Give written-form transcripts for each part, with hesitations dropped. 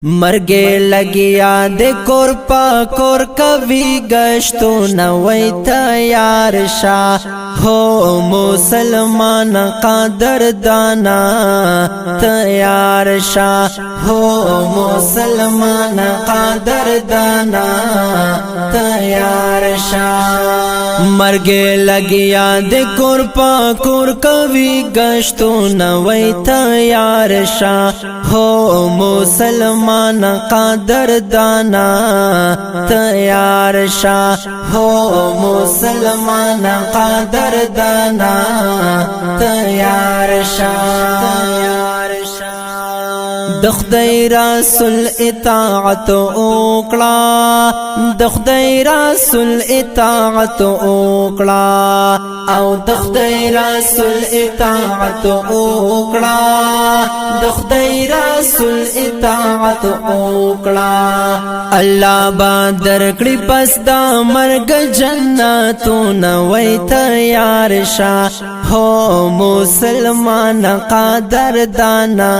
مرګ لګیا د کور پا کور کوي گشتو نوې تیار شاه هو مسلمان قادر دانا تیار شاه هو مسلمان قادر دانا تیار شاه مرګ لګیا د کور پا کور کوي گشتو نوې تیار شاه هو مسلمان قادر دانا تیار شاه هو مسلمان قادر دانا تیار شاه د خدای رسول اطاعت وکړه د خدای رسول اطاعت وکړه او د خدای رسول اطاعت وکړه د خدای رسول اطاعت وکړه الله با درکړي پس دا مرګ جنتونه وای تیار شه هو مسلمان قادر دانا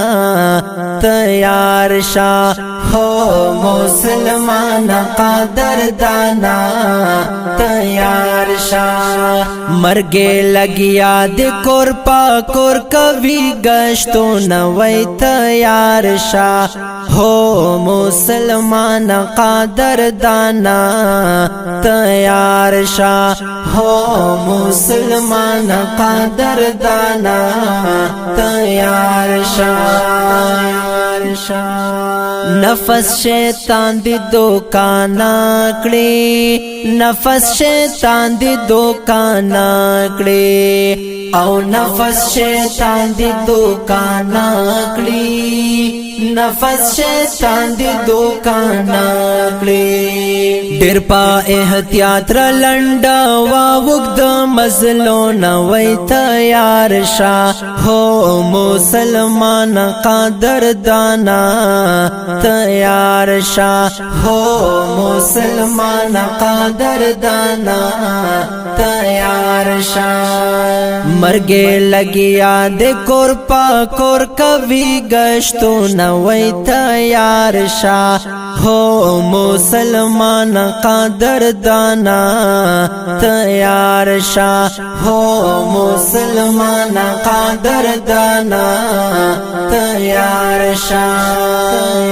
تیار شاه هو مسلمان قادر دانا تیار شاه مرګ لګیا د کور پا کور کوي گشتو نوې تیار شاه هو مسلمان قادر دانا تیار شاه هو مسلمان قادر دانا تیار شاه نفس شیطان دی دوکانا کړي نفس شیطان دی دوکانا کړي او نفس شیطان دی دوکانا کړي نفس شیطان دی دوکانا کړي ډېر په احتیاط را لنډا وا وګد مزلون وای تیار شاه هو مسلمان قادر دانا تیار شاه هو مسلمان قادر دانا تیار شاه مرګ لګیا د کور پا کور کوي گشتو نوې تیار شاه هو مسلمان قادر دانا تیار شاه هو مسلمان قادر دانا تیار شاه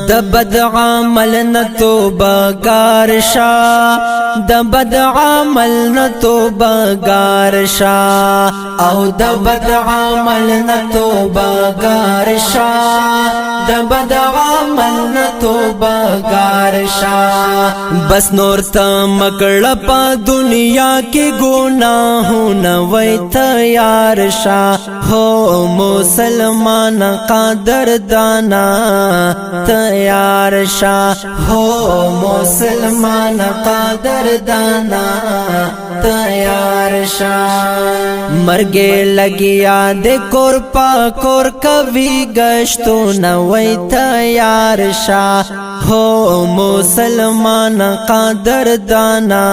د بد عمل نه توبه ګار شاه د بد عمل نه توبه ګار شاه او د بد عمل نه توبه ګار شاه د بد عمل نه توبه ګار شاه بس نور ته مکړه په دنیا کې ګناهونه وای تیار شاه هو مسلمان قادر دانا تیار شاه هو مسلمان قادر دانا تیار شاه مرګ لګیا د کور پا کور کوي گشتو نوې تیار شاه هو مسلمان قادر دانا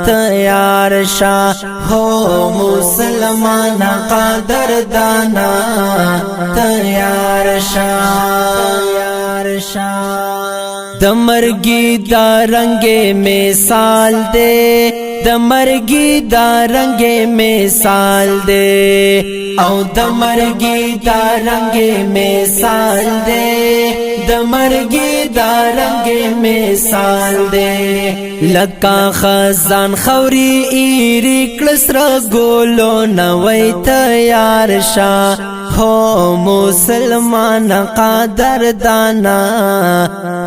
تیار شاه هو مسلمان قادر دانا تیار شاه د مرګي دا رنگ مثال دے د مرګي دا رنگ مثال دے او د مرګي دا رنگ مثال دے د مرګي دا رنگ مثال دے لکا خزان خوري ایری کلسر ګولو نوې تیار شاه هو مسلمان قادر دانا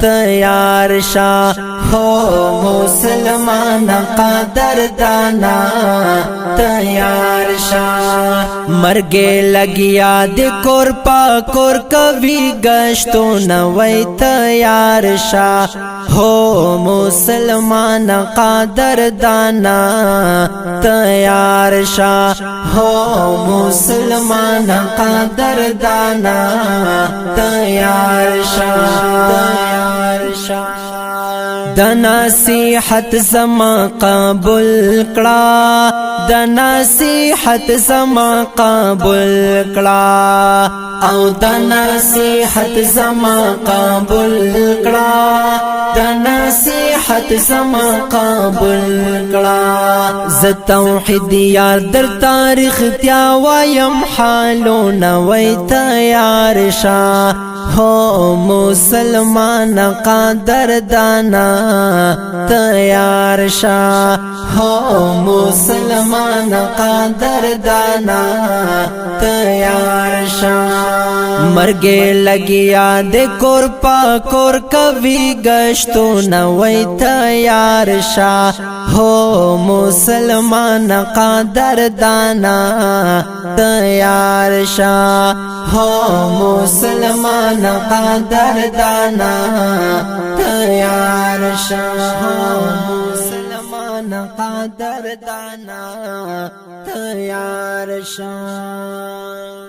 تیار شاه هو مسلمان قادر دانا تیار شاه مرګ لګیا د کور پا کور کوي گشتو نوې تیار شاه هو مسلمان قادر دانا تیار شاه هو مسلمان قادر دانا تیار شاه د نصیحت زما قبول کړه د نصیحت زما قبول کړه او د نصیحت زما قبول کړه د نصیحت زما قبول کړه ز توحید یار در تاریخ تیا وایم حالونه وای تیار شه ہو مسلمان قادر دانا تیار شاہ ہو مسلمان قادر دانا تیار شاہ مرگے لگیا دے کور پا کور کبھی گشتو نوی تیار شاہ ہو مسلمان قادر دانا تیار شاہ ہو مسلمان قادر دانا تیار شاہ مسلمان قادر دانا تیار شاہ